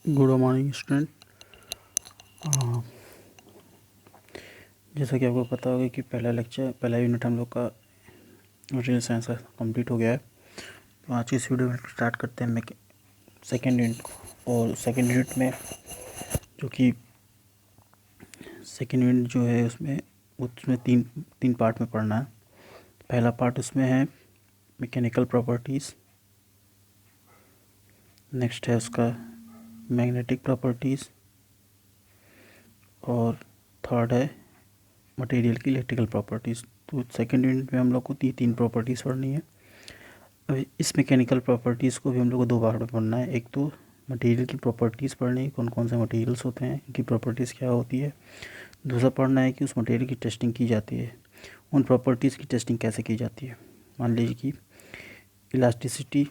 Good morning student. जैसा कि आपको पता होगा कि पहला यूनिट हम लोग का मटेरियल साइंस का कंप्लीट हो गया है। तो आज की इस वीडियो में स्टार्ट करते हैं सेकेंड यूनिट को। और सेकेंड यूनिट में सेकेंड यूनिट जो है उसमें तीन पार्ट में पढ़ना है। पहला पार्ट उसमें है मैकेनिकल प्रॉपर्टीज़, नेक्स्ट है उसका मैग्नेटिक प्रॉपर्टीज़, और थर्ड है मटेरियल की इलेक्ट्रिकल प्रॉपर्टीज़। तो सेकेंड यूनिट में हम लोग को तीन प्रॉपर्टीज़ पढ़नी है। अब इस मैकेनिकल प्रॉपर्टीज़ को भी हम लोग को दो भाग में पढ़ना है। एक तो मटेरियल की प्रॉपर्टीज़ पढ़नी है, कौन कौन से मटेरियल्स होते हैं, इनकी प्रॉपर्टीज़ क्या होती है। दूसरा पढ़ना है कि उस मटेरियल की टेस्टिंग की जाती है, उन प्रॉपर्टीज़ की टेस्टिंग कैसे की जाती है। मान लीजिए कि इलास्टिसिटी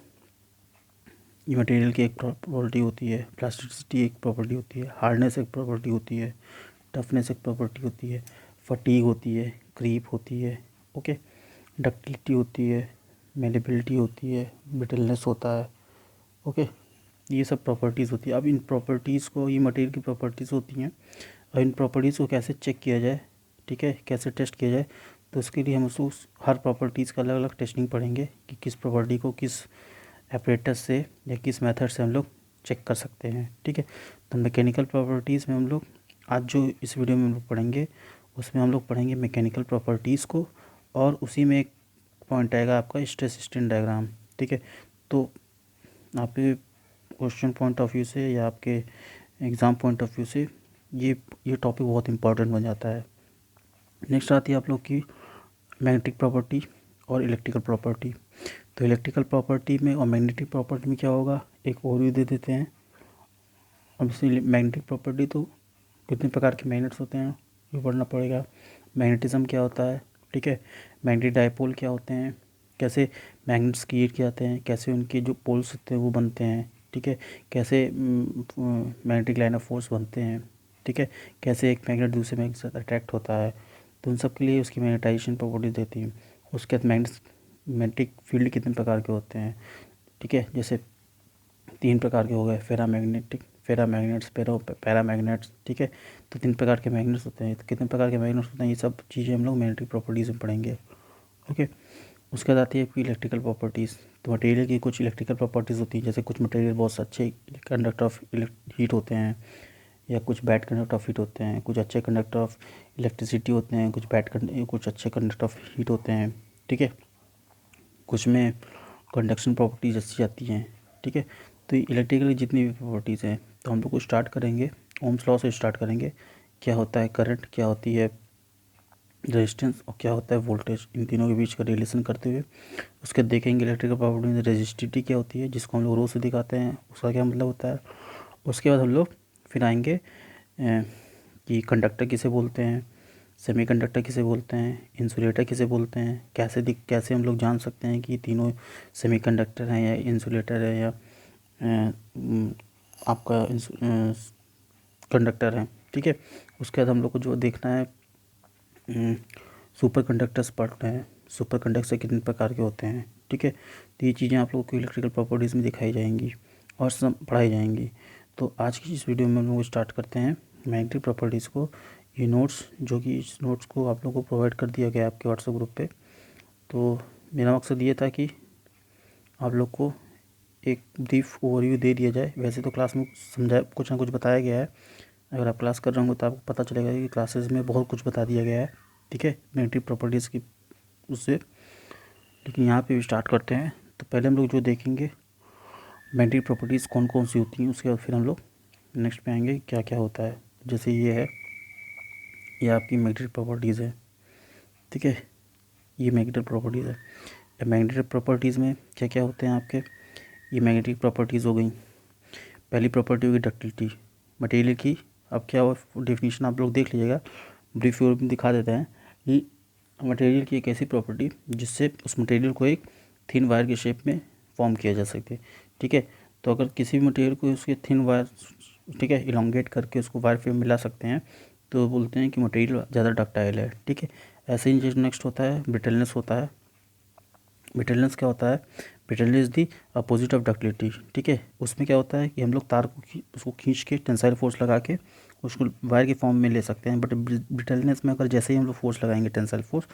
ये मटेरियल की एक प्रॉपर्टी होती है, प्लास्टिसिटी एक प्रॉपर्टी होती है, हार्डनेस एक प्रॉपर्टी होती है, टफनेस एक प्रॉपर्टी होती है, फटीग होती है, क्रीप होती है, ओके, डक्टिलिटी होती है, मेलेबिलिटी होती है, ब्रिटलनेस होता है, ओके। ये सब प्रॉपर्टीज़ होती है। अब इन प्रॉपर्टीज़ को, ये मटेरियल की प्रॉपर्टीज़ होती हैं, और इन प्रॉपर्टीज़ को कैसे चेक किया जाए, ठीक है, कैसे टेस्ट किया जाए। तो उसके लिए हम उसको हर प्रॉपर्टीज़ का अलग अलग टेस्टिंग पढ़ेंगे कि किस प्रॉपर्टी को किस एपरेटस से या किस मेथड से हम लोग चेक कर सकते हैं, ठीक है। तो मैकेनिकल प्रॉपर्टीज़ में हम लोग आज जो इस वीडियो में हम लोग पढ़ेंगे उसमें हम लोग पढ़ेंगे मैकेनिकल प्रॉपर्टीज़ को, और उसी में एक पॉइंट आएगा आपका स्ट्रेस स्ट्रेन डायग्राम, ठीक है। तो आपके क्वेश्चन पॉइंट ऑफ व्यू से या आपके एग्ज़ाम पॉइंट ऑफ व्यू से ये टॉपिक बहुत इंपॉर्टेंट बन जाता है। नेक्स्ट आती है आप लोग की मैग्नेटिक प्रॉपर्टी और इलेक्ट्रिकल प्रॉपर्टी। तो इलेक्ट्रिकल प्रॉपर्टी में और मैग्नेटिक प्रॉपर्टी में क्या होगा, एक ओवरव्यू दे देते हैं। अब इसी मैग्नेटिक प्रॉपर्टी तो कितने प्रकार के मैग्नेट्स होते हैं ये पढ़ना पड़ेगा। मैग्नेटिज्म क्या होता है, ठीक है, मैग्नेटिक डायपोल क्या होते हैं, कैसे मैग्नेट्स क्रिएट किए जाते हैं, कैसे उनके जो पोल्स होते हैं वो बनते हैं, ठीक है, कैसे मैग्नेटिक लाइन ऑफ फोर्स बनते हैं, ठीक है, कैसे एक मैग्नेट दूसरे मैग्नेट से अट्रैक्ट होता है। तो उन सब के लिए उसकी मैग्नेटाइजेशन प्रॉपर्टीज देती हैं। उसके बाद मैग्नेटिक फील्ड कितने प्रकार के होते हैं, ठीक है, जैसे तीन प्रकार के हो गए, फेरामैग्नेट्स, पैरामैग्नेट्स, ठीक है। तो तीन प्रकार के मैग्नेट्स होते हैं। तो कितने प्रकार के मैग्नेट्स होते हैं, ये सब चीज़ें हम लोग मैग्नेटिक प्रॉपर्टीज़ में पढ़ेंगे, ओके। उसके बाद आती है आपकी इलेक्ट्रिकल प्रॉपर्टीज़। तो मटेरियल की कुछ इलेक्ट्रिकल प्रॉपर्टीज़ होती हैं, जैसे कुछ मटेरियल बहुत अच्छे कंडक्टर ऑफ हीट होते हैं, या कुछ बैड कंडक्टर ऑफ हीट होते हैं, कुछ अच्छे कंडक्टर ऑफ इलेक्ट्रिसिटी होते हैं, कुछ अच्छे कंडक्टर ऑफ हीट होते हैं, ठीक है। कुछ में कंडक्शन प्रॉपर्टीज अच्छी आती हैं, ठीक है। तो इलेक्ट्रिकल की जितनी भी प्रॉपर्टीज़ हैं, तो हम लोग को स्टार्ट करेंगे ओम्स लॉ से स्टार्ट करेंगे। क्या होता है करंट, क्या होती है रेजिस्टेंस, और क्या होता है वोल्टेज, इन तीनों के बीच का रिलेशन करते हुए उसके देखेंगे इलेक्ट्रिकल प्रॉपर्टी में रेजिस्टिविटी क्या होती है, जिसको हम लोग रो से दिखाते हैं, उसका क्या मतलब होता है। उसके बाद हम लोग फिर आएंगे कि कंडक्टर किसे बोलते हैं, सेमीकंडक्टर किसे बोलते हैं, इंसुलेटर किसे बोलते हैं, कैसे हम लोग जान सकते हैं कि तीनों सेमीकंडक्टर हैं या इंसुलेटर है या आपका कंडक्टर है, ठीक है। उसके बाद हम लोग को जो देखना है सुपर कंडक्टर्स पढ़ते हैं, सुपर कंडक्टर कितने प्रकार के होते हैं, ठीक है। तो ये चीज़ें आप लोगों को इलेक्ट्रिकल प्रॉपर्टीज़ में दिखाई जाएंगी और सब पढ़ाई जाएंगी। तो आज की इस वीडियो में हम लोग स्टार्ट करते हैं मैग्नेटिक प्रॉपर्टीज़ को। ये नोट्स जो कि इस नोट्स को आप लोगों को प्रोवाइड कर दिया गया है आपके व्हाट्सएप ग्रुप पे। तो मेरा मकसद ये था कि आप लोग को एक ब्रीफ ओवरव्यू दे दिया जाए। वैसे तो क्लास में समझा कुछ ना कुछ बताया गया है, अगर आप क्लास कर रहे होंगे तो आपको पता चलेगा कि क्लासेस में बहुत कुछ बता दिया गया है, ठीक है, मैग्नेटिक प्रॉपर्टीज़ की उससे। लेकिन यहाँ पे भी स्टार्ट करते हैं। तो पहले हम लोग जो देखेंगे मैग्नेटिक प्रॉपर्टीज़ कौन कौन सी होती हैं, उसके बाद फिर हम लोग नेक्स्ट पे आएंगे क्या क्या होता है। जैसे ये है, ये आपकी मैग्नेटिक प्रॉपर्टीज़ है, ठीक है, ये मैग्नेटिक प्रॉपर्टीज़ है। मैग्नेटिक प्रॉपर्टीज़ में क्या क्या होते हैं आपके, ये मैग्नेटिक प्रॉपर्टीज़ हो गई। पहली प्रॉपर्टी होगी डक्टिलिटी मटेरियल की। अब क्या हो डेफिनेशन आप लोग देख लीजिएगा, ब्रीफ में दिखा देते हैं कि मटेरियल की एक ऐसी प्रॉपर्टी जिससे उस मटेरियल को एक थिन वायर के शेप में फॉर्म किया जा सके, ठीक है। तो अगर किसी भी मटेरियल को उसके थिन वायर, ठीक है, इलोंगेट करके उसको वायर फ्रेम मिला सकते हैं तो बोलते हैं कि मटेरियल ज़्यादा डक्टाइल है, ठीक है। ऐसे ही नेक्स्ट होता है ब्रिटलनेस होता है। ब्रिटलनेस क्या होता है, brittleness is the opposite of ductility, ठीक है। उसमें क्या होता है कि हम लोग तार को उसको खींच के टेंसाइल फोर्स लगा के उसको वायर के फॉर्म में ले सकते हैं, बट ब्रिटलनेस में अगर जैसे ही हम लोग फोर्स लगाएंगे टेंसाइल फोर्स,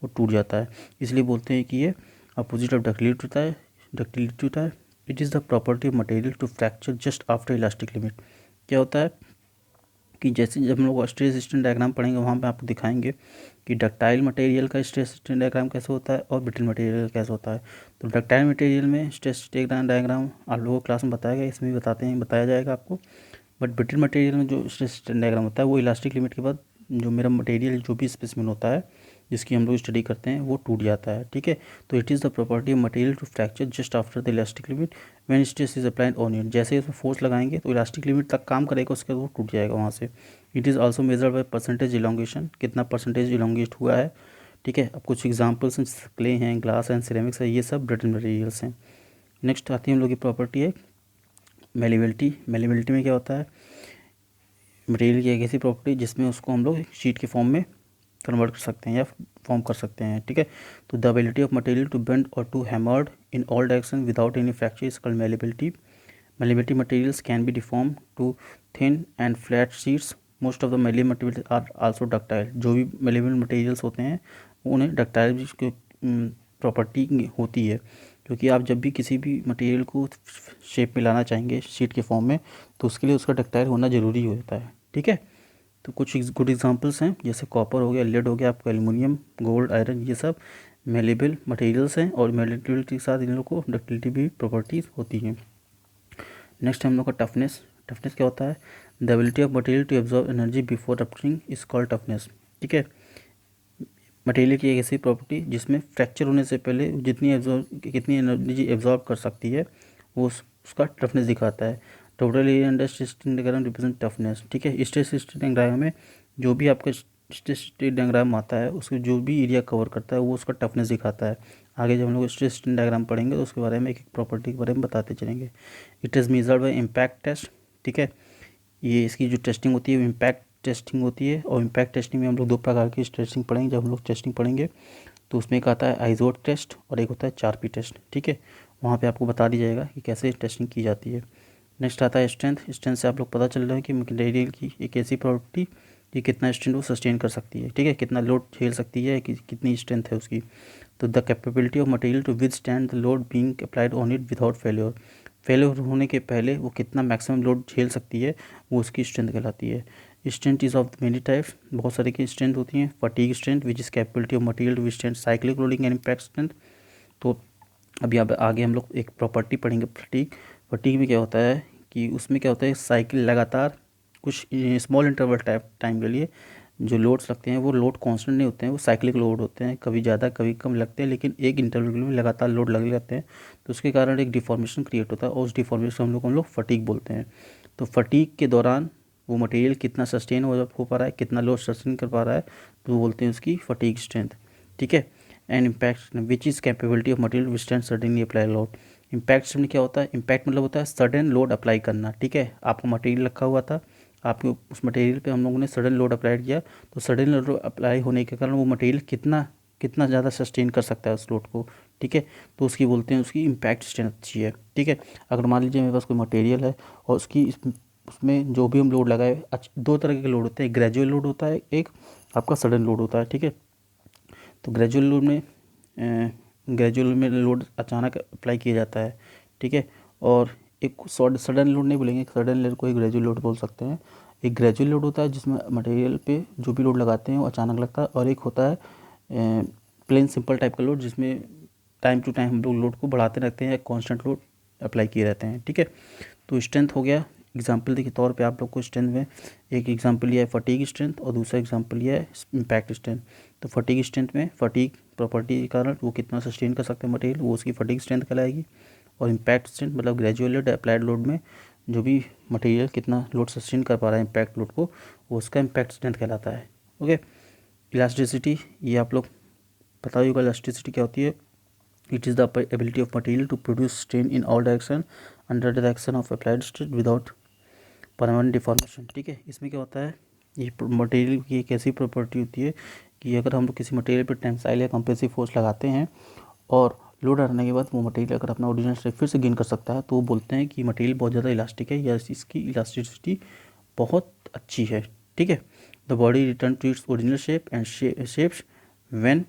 वो टूट जाता है। इसलिए बोलते हैं कि ये अपोजिट ऑफ डक्टिलिटी होता है, डक्टिलिटी होता है। It is the property of material to fracture just after elastic limit. क्या होता है कि जैसे जब हम लोग स्ट्रेस स्ट्रेन डायग्राम पढ़ेंगे वहाँ पे आपको दिखाएंगे कि डक्टाइल मटेरियल का स्ट्रेस स्ट्रेन डायग्राम कैसे होता है और ब्रिटल मटेरियल का कैसे होता है। तो डक्टाइल मटेरियल में स्ट्रेस स्ट्रेन डायग्राम आप लोगों को क्लास में बताया गया, इसमें भी बताया जाएगा आपको। बट ब्रिटल मटेरियल में जो स्ट्रेस स्ट्रेन डायग्राम होता है वो इलास्टिक लिमिट के बाद जो मेरा मटेरियल जो भी स्पेसिमेन होता है जिसकी हम लोग स्टडी करते हैं वो टूट जाता है, ठीक है। तो it is the property of material to fracture just after the elastic limit when stress is applied on it. जैसे इसमें फोर्स लगाएंगे तो इलास्टिक लिमिट तक काम करेगा, उसके बाद वो टूट जाएगा वहाँ से। It is also measured by percentage elongation, कितना परसेंटेज इलोंगेट हुआ है, ठीक है। अब कुछ एग्जाम्पल्स हैं, क्ले हैं, ग्लास हैं, सिरेमिक्स है, ये सब ब्रिटल मटेरियल्स हैं। नेक्स्ट आती है हम लोग की प्रॉपर्टी है मेलेबिलिटी। मेलेबिलिटी में क्या होता है, मटेरियल की एक ऐसी प्रॉपर्टी जिसमें उसको हम लोग शीट के फॉर्म में कन्वर्ट कर सकते हैं या फॉर्म कर सकते हैं, ठीक है। तो the ability of material to bend और to hammered in all direction without any fracture is called malleability. Malleability materials can be deform to thin and flat sheets. Most of the malleable materials are also ductile. जो भी malleable materials होते हैं उन्हें ductile की property होती है, क्योंकि आप जब भी किसी भी मटेरियल को शेप में लाना चाहेंगे शीट के फॉर्म में तो उसके लिए उसका डक्टाइल होना ज़रूरी होता है, ठीक है। तो कुछ गुड एग्जांपल्स हैं, जैसे कॉपर हो गया, लेड हो गया, आपको एल्युमिनियम, गोल्ड, आयरन, ये सब मेलेबल मटेरियल्स हैं और मेलेबिलिटी के साथ इन लोगों को डक्टिलिटी भी प्रॉपर्टीज होती हैं। नेक्स्ट हम लोग का टफनेस। टफनेस क्या होता है, the ability of material to absorb energy before rupturing is called toughness, ठीक है। मटेरियल की एक ऐसी प्रॉपर्टी जिसमें फ्रैक्चर होने से पहले कितनी एनर्जी एब्जॉर्ब कर सकती है वो उसका टफनेस दिखाता है। Total area under stress diagram represent toughness, ठीक है। स्ट्रेस डायग्राम में जो भी आपका स्ट्रेस डायग्राम आता है उसको जो भी एरिया कवर करता है वो उसका टफनेस दिखाता है। आगे जब हम लोग स्ट्रेस डायग्राम पढ़ेंगे तो उसके बारे में एक एक प्रॉपर्टी के बारे में बताते चलेंगे। It is measured by impact test, ठीक है। ये इसकी जो टेस्टिंग होती है वो इम्पैक्ट टेस्टिंग होती है, और इम्पैक्ट टेस्टिंग में हम लोग दो प्रकार की टेस्टिंग पढ़ेंगे। जब हम लोग टेस्टिंग पढ़ेंगे तो उसमें एक आता है आइजोट टेस्ट और एक होता है चारपी टेस्ट, ठीक है। वहाँ पे आपको बता दिया जाएगा कि कैसे टेस्टिंग की जाती है। नेक्स्ट आता है स्ट्रेंथ। स्ट्रेंथ से आप लोग पता चल रहा है कि मटेरियल की एक ऐसी प्रॉपर्टी कि कितना स्ट्रेंथ वो सस्टेन कर सकती है, ठीक है, कितना लोड झेल सकती है, कि कितनी स्ट्रेंथ है उसकी। तो the capability of material to withstand the load being applied on it without failure. Failure होने के पहले वो कितना मैक्सिमम लोड झेल सकती है वो उसकी स्ट्रेंथ कहलाती है। Strength is of many types, बहुत सारे की स्ट्रेंथ होती हैं। Fatigue strength which is capability of material to withstand cyclic loading and impact strength. तो अभी अब आगे हम लोग एक प्रॉपर्टी पढ़ेंगे फटीग। फटीग में क्या होता है कि उसमें क्या होता है, साइकिल लगातार कुछ स्मॉल इंटरवल टाइम के लिए जो लोड्स लगते हैं वो लोड कांस्टेंट नहीं होते हैं, वो साइक्लिक लोड होते हैं, कभी ज़्यादा कभी कम लगते हैं, लेकिन एक इंटरवल में लगातार लोड लगे रहते हैं। तो उसके कारण एक डिफॉर्मेशन क्रिएट होता है और उस डिफॉर्मेशन हम लोग फटीग बोलते हैं। तो फटीग के दौरान वो मटेरियल कितना सस्टेन हो पा रहा है, कितना लोड सस्टेन कर पा रहा है, तो वो बोलते हैं उसकी फटीग स्ट्रेंथ, ठीक है। And impact which is capability of material withstand suddenly apply load. Impact strength क्या होता है, इम्पैक्ट मतलब होता है सडन लोड अप्लाई करना, ठीक है। आपका मटेरियल रखा हुआ था, आपके उस मटेरियल पे हम लोगों ने सडन लोड अप्लाई किया, तो सडन लोड अप्लाई होने के कारण वो मटेरियल कितना कितना ज़्यादा सस्टेन कर सकता है उस लोड को, ठीक है। तो उसकी बोलते हैं उसकी इम्पैक्ट स्ट्रेंथ अच्छी है, ठीक है। अगर मान लीजिए मेरे पास कोई मटेरियल है और उसमें जो भी हम लोड लगाए, दो तरह के लोड होते हैं, ग्रेजुअल लोड होता है, एक आपका सडन लोड होता है, ठीक है। तो ग्रेजुअल में लोड अचानक अप्लाई किया जाता है, ठीक है। और एक सडन लोड नहीं बोलेंगे, सडन लोड को एक ग्रेजुअल लोड बोल सकते हैं। एक ग्रेजुअल लोड होता है जिसमें मटेरियल पे जो भी लोड लगाते हैं वो अचानक लगता है, और एक होता है प्लेन सिंपल टाइप का लोड जिसमें टाइम टू टाइम हम लोग लोड को बढ़ाते रहते हैं, कांस्टेंट लोड अप्लाई किए रहते हैं, ठीक है। तो स्ट्रेंथ हो गया। एग्जाम्पल के तौर पे आप लोग को स्ट्रेंथ में एक एग्जाम्पल लिया है फटीग स्ट्रेंथ और दूसरा एग्जाम्पल लिया है इम्पैक्ट स्ट्रेंथ। तो फटीग स्ट्रेंथ में फटीग प्रॉपर्टी के कारण वो कितना सस्टेन कर सकते हैं मटेरियल, वो उसकी फटीग स्ट्रेंथ कहलाएगी। और इम्पैक्ट स्ट्रेंथ मतलब ग्रेजुअल लोड अप्लाइड लोड में जो भी मटेरियल कितना लोड सस्टेन कर पा रहा है इम्पैक्ट लोड को, वो उसका इम्पैक्ट स्ट्रेंथ कहलाता है, ओके। इलास्टिसिटी, ये आप लोग पता ही होगा इलास्टिसिटी क्या होती है। It is the ability of material to produce strain in all direction under direction of applied stress without permanent deformation, ठीक है। इसमें क्या होता है, ये मटेरियल की एक ऐसी प्रॉपर्टी होती है कि अगर हम लोग किसी मटेरियल पर टेंसाइल या कंप्रेसिव फोर्स लगाते हैं और लोड हटाने के बाद वो मटेरियल अगर अपना ओरिजिनल स्टेट फिर से गेन कर सकता है तो वो बोलते हैं कि मटेरियल बहुत ज़्यादा इलास्टिक है या इसकी इलास्टिसिटी बहुत अच्छी है। ठीक है, the body return to its original shape and shapes when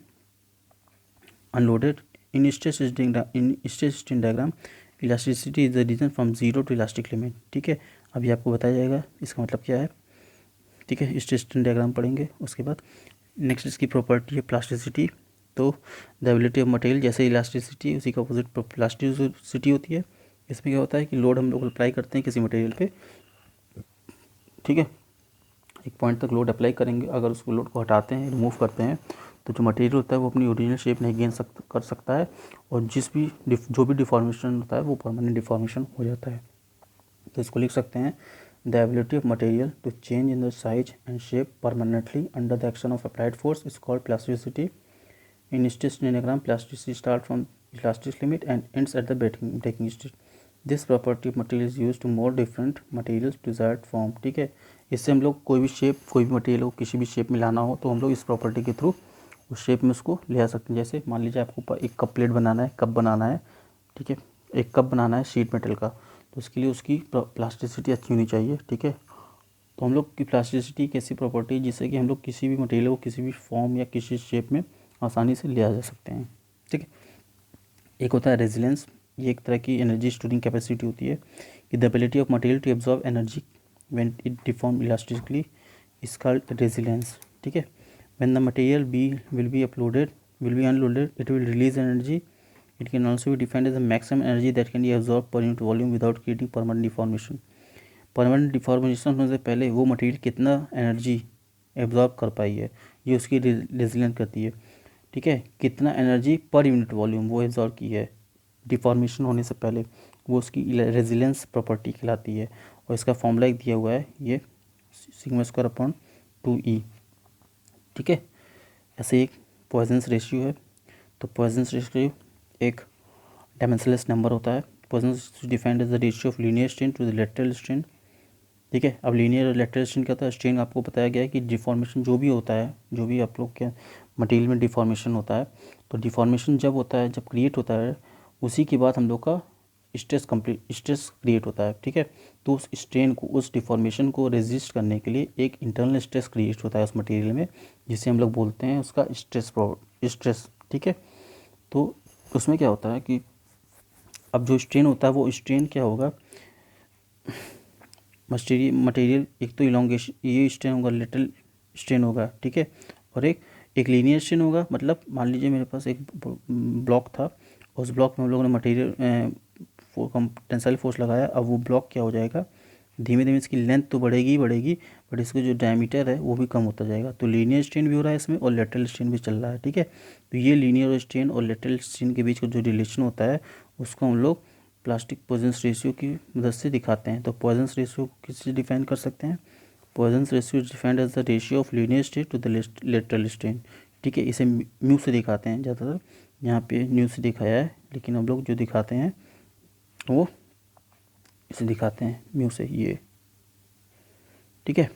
unloaded. In stress strain diagram elasticity is the region from zero to elastic limit. ठीक है, अभी आपको बताया जाएगा इसका मतलब क्या है। ठीक है, स्ट्रेस स्ट्रेन डायग्राम पढ़ेंगे उसके बाद। नेक्स्ट इसकी प्रॉपर्टी है प्लास्टिसिटी। तो द एबिलिटी ऑफ मटेरियल, जैसे इलास्टिसिटी उसी का अपोजिट प्लास्टिसिटी होती है। इसमें क्या होता है कि लोड हम लोग अप्लाई करते हैं किसी मटेरियल पे, ठीक है, एक पॉइंट तक लोड अप्लाई करेंगे, अगर उसको लोड को हटाते हैं, रिमूव करते हैं, तो जो मटेरियल होता है वो अपनी ओरिजिनल शेप नहीं गेन कर सकता है, और जो भी डिफॉर्मेशन होता है वो परमानेंट डिफॉर्मेशन हो जाता है। तो इसको लिख सकते हैं, the ability of material to change in the size and shape permanently under the action of applied force is called plasticity. In stress diagram plasticity start from elastic limit and ends at the breaking stage. This property of material is use to mould different materials desired form. ठीक है, इससे हम लोग कोई भी shape, कोई भी material को किसी भी शेप में लाना हो तो हम लोग इस प्रॉपर्टी के थ्रू उस शेप में उसको ले आ सकते हैं। जैसे मान लीजिए आपको एक कप प्लेट बनाना है, कप बनाना है, ठीक है, एक कप बनाना है शीट मेटल का, तो उसके लिए उसकी प्लास्टिसिटी अच्छी होनी चाहिए। ठीक है, तो हम लोग की प्लास्टिसिटी एक ऐसी प्रॉपर्टी जिससे कि हम लोग किसी भी मटेरियल को किसी भी फॉर्म या किसी शेप में आसानी से ले आ जा सकते हैं। ठीक है, एक होता है रेजिलेंस, ये एक तरह की एनर्जी स्टोरिंग कैपेसिटी होती है कि the ability of material to absorb energy when it deform elastically is called resilience. ठीक है, when the material will be unloaded, it will release energy. It can also be defined as the maximum energy that can be absorbed per unit volume without creating permanent deformation. Permanent deformation होने से पहले वो material कितना energy absorb कर पाई है, ये उसकी resilience करती है। ठीक है, कितना एनर्जी पर यूनिट वॉल्यूम वो एब्जॉर्ब की है डिफॉर्मेशन होने से पहले, वो उसकी रेजिलेंस प्रॉपर्टी कहलाती है। और इसका फॉर्मूला एक दिया हुआ है, ये सिग्मा स्क्वायर अपॉन 2E। ठीक है, ऐसे एक पॉइजन्स रेशियो है, तो पॉइजन्स रेशियो एक डायमेंशनलेस नंबर होता है। Poisson's defined as the ratio of linear strain to the lateral strain. ठीक है, अब लीनियर और लेटरल स्ट्रेन क्या होता है, स्ट्रेन आपको बताया गया है कि डिफॉर्मेशन जो भी होता है, जो भी आप लोग के मटेरियल में डिफॉर्मेशन होता है, तो डिफॉर्मेशन जब होता है, जब क्रिएट होता है, उसी के बाद हम लोग का स्ट्रेस क्रिएट होता है। ठीक है, तो उस स्ट्रेन को, उस डिफॉर्मेशन को रेजिस्ट करने के लिए एक इंटरनल स्ट्रेस क्रिएट होता है उस मटेरियल में, जिसे हम लोग बोलते हैं उसका स्ट्रेस। ठीक है, तो उसमें क्या होता है कि अब जो स्ट्रेन होता है वो स्ट्रेन क्या होगा, मटेरियल एक तो इलोंगेशन, ये स्ट्रेन होगा, लेटरल स्ट्रेन होगा। ठीक है, और एक लीनियर स्ट्रेन होगा, मतलब मान लीजिए मेरे पास एक ब्लॉक था, उस ब्लॉक में हम लोगों ने मटेरियल टेंसाइल फोर्स लगाया, अब वो ब्लॉक क्या हो जाएगा, धीमे धीमे इसकी लेंथ तो बढ़ेगी बट इसका जो डायमीटर है वो भी कम होता जाएगा। तो लीनियर स्ट्रेन भी हो रहा है इसमें और लेटरल स्ट्रेन भी चल रहा है। ठीक है, तो ये लीनियर स्ट्रेन और लेटरल स्ट्रेन के बीच का जो रिलेशन होता है उसको हम लोग प्लास्टिक पॉइजन्स रेशियो की मदद से दिखाते हैं। तो पॉइजन्स रेशियो किससे डिफाइन कर सकते हैं, Poisson's ratio is defined as the ratio of linear strain to the lateral strain. ठीक है, इसे म्यू से दिखाते हैं ज़्यादातर, यहाँ पे न्यू से दिखाया है, लेकिन हम लोग जो दिखाते हैं वो इसे दिखाते हैं म्यू से, ये। ठीक है,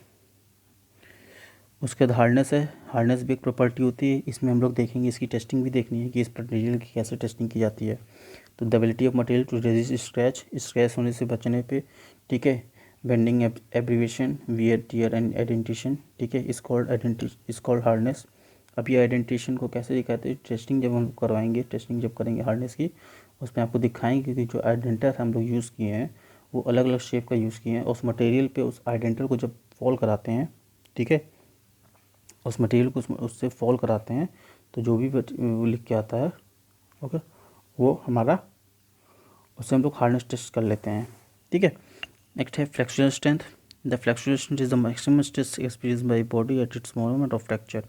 उसके बाद हार्डनेस है, हार्डनेस भी एक प्रॉपर्टी होती है, इसमें हम लोग देखेंगे, इसकी टेस्टिंग भी देखनी है कि इस मटेरियल की कैसे टेस्टिंग की जाती है। तो the ability of material to resist scratch होने से बचने पे, ठीक है, bending, abbreviation, wear, tear and indentation. ठीक है, इस कॉल्ड हार्डनेस। अब ये आइडेंटिफिकेशन को कैसे दिखाते हैं, टेस्टिंग जब हम करवाएंगे, टेस्टिंग जब करेंगे हार्डनेस की, उसमें आपको दिखाएंगे कि जो आइडेंटर हम लोग यूज़ किए हैं वो अलग अलग शेप का यूज़ किए हैं, उस मटेरियल पे उस आइडेंटर को जब फॉल कराते हैं, ठीक है, उस मटेरियल को उससे फॉल कराते हैं, तो जो भी लिख के आता है, ओके, वो हमारा, उससे हम लोग हार्डनेस टेस्ट कर लेते हैं। ठीक है, नेक्स्ट है flexural strength. The flexural strength is the maximum stress experience by body at its moment of fracture.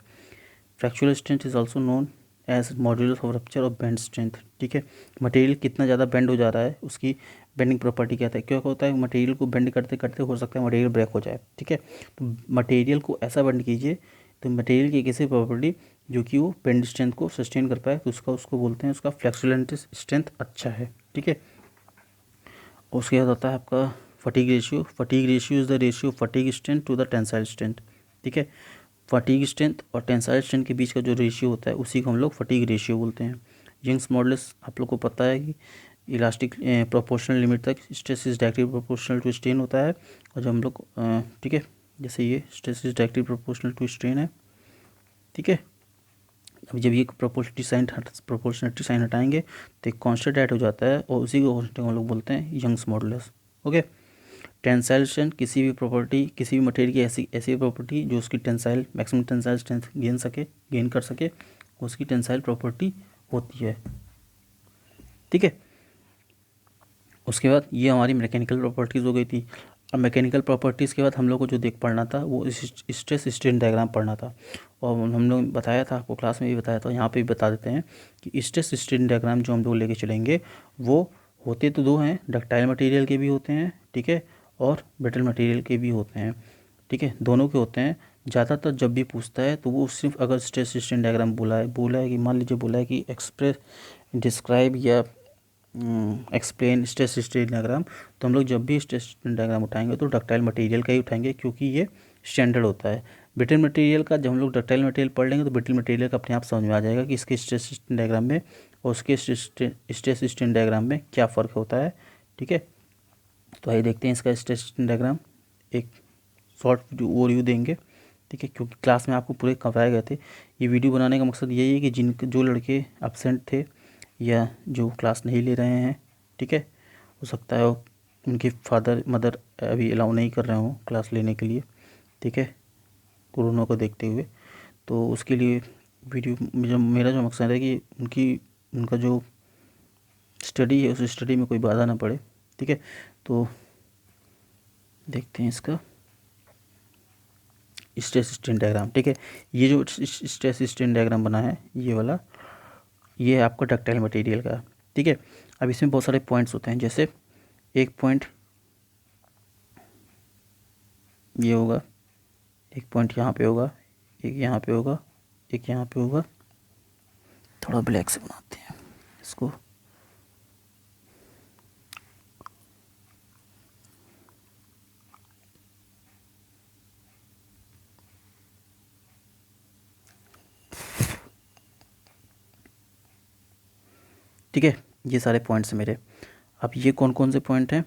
Fractural strength is also known as modulus of rupture और बेंड स्ट्रेंथ। ठीक है, material कितना ज़्यादा बेंड हो जा रहा है उसकी बेंडिंग प्रॉपर्टी क्या है, क्या होता है, मटेरियल को बेंड करते करते हो सकता है मटेरियल ब्रेक हो जाए। ठीक है, तो मटेरियल को ऐसा बेंड कीजिए तो मटेरियल की कैसी प्रॉपर्टी जो कि वो बेंड स्ट्रेंथ को सस्टेन कर पाए, तो उसको बोलते हैं उसका फ्लेक्सुरल स्ट्रेंथ अच्छा है। ठीक है, उसके बाद आता है आपका fatigue ratio. Fatigue ratio is the ratio fatigue strength to the tensile strength. ठीक है, फटीग स्ट्रेंथ और टेंसाइल स्ट्रेंथ के बीच का जो रेशियो होता है उसी को हम लोग फटीग रेशियो बोलते हैं। यंग्स मॉडुलस आप लोग को पता है कि इलास्टिक प्रोपोर्शनल लिमिट तक stress is directly proportional to strain होता है। और जब हम लोग ठीक है, जैसे ये stress is directly proportional to strain है, ठीक है। अब जब ये प्रोपोर्शनलिटी साइन हटाएंगे तो एक कांस्टेंट ऐड हो जाता है और उसी को कांस्टेंट हम लोग बोलते हैं Young's modulus. Okay, tensile strength किसी भी प्रॉपर्टी, किसी भी मटेरियल की ऐसी प्रॉपर्टी जो उसकी tensile maximum tensile strength gain कर सके, उसकी टेंसाइल प्रॉपर्टी होती है, ठीक है। उसके बाद ये हमारी मैकेनिकल प्रॉपर्टीज़ हो गई थी। अब मैकेनिकल प्रॉपर्टीज़ के बाद हम लोग को जो देख पढ़ना था वो स्ट्रेस स्ट्रेन डायग्राम पढ़ना था। और हम लोग बताया था, आपको क्लास में भी बताया था, यहाँ पे भी बता देते हैं कि स्ट्रेस स्ट्रेन डायग्राम जो हम लोग लेके चलेंगे वो होते तो दो हैं, डक्टाइल मटेरियल के भी होते हैं, ठीक है, और ब्रिटल मटेरियल के भी होते हैं, ठीक है, दोनों के होते हैं। ज़्यादातर जब भी पूछता है तो वो सिर्फ अगर स्ट्रेस स्ट्रेन डायग्राम बोला है कि मान लीजिए बोला है कि एक्सप्रेस डिस्क्राइब या एक्सप्लेन स्ट्रेस स्ट्रेन डायग्राम, तो हम लोग जब भी स्ट्रेस स्ट्रेन डायग्राम उठाएंगे तो डक्टाइल मटेरियल का ही उठाएंगे क्योंकि ये स्टैंडर्ड होता है। ब्रिटल मटेरियल का जब हम लोग डक्टाइल मटेरियल पढ़ लेंगे तो ब्रिटल मटेरियल का अपने आप समझ में आ जाएगा कि इसके स्ट्रेस स्ट्रेन डायग्राम में और उसके स्ट्रेस स्ट्रेन डायग्राम में क्या फ़र्क होता है, ठीक है। तो आइए देखते हैं इसका स्ट्रेस स्ट्रेन डायग्राम, एक शॉर्ट ओवरव्यू देंगे, ठीक है, क्योंकि क्लास में आपको पूरे करवाए गए थे। ये वीडियो बनाने का मकसद यही है कि जो लड़के एब्सेंट थे या जो क्लास नहीं ले रहे हैं, ठीक है, हो सकता है उनके फादर मदर अभी अलाउ नहीं कर रहे हों क्लास लेने के लिए, ठीक है, कोरोना को देखते हुए, तो उसके लिए वीडियो मेरा जो मकसद है कि उनका जो स्टडी है उस स्टडी में कोई बाधा ना पड़े, ठीक है। तो देखते हैं इसका स्ट्रेस स्ट्रेन डायग्राम, ठीक है। ये जो स्ट्रेस स्ट्रेन डायग्राम बना है ये वाला, ये है आपका डक्टाइल मटेरियल का, ठीक है। अब इसमें बहुत सारे पॉइंट्स होते हैं, जैसे एक पॉइंट ये होगा, एक पॉइंट यहाँ पे होगा, एक यहाँ पे होगा, एक यहाँ पे होगा। थोड़ा ब्लैक से बनाते हैं इसको, ठीक है। ये सारे पॉइंट्स हैं मेरे। अब ये कौन कौन से पॉइंट हैं,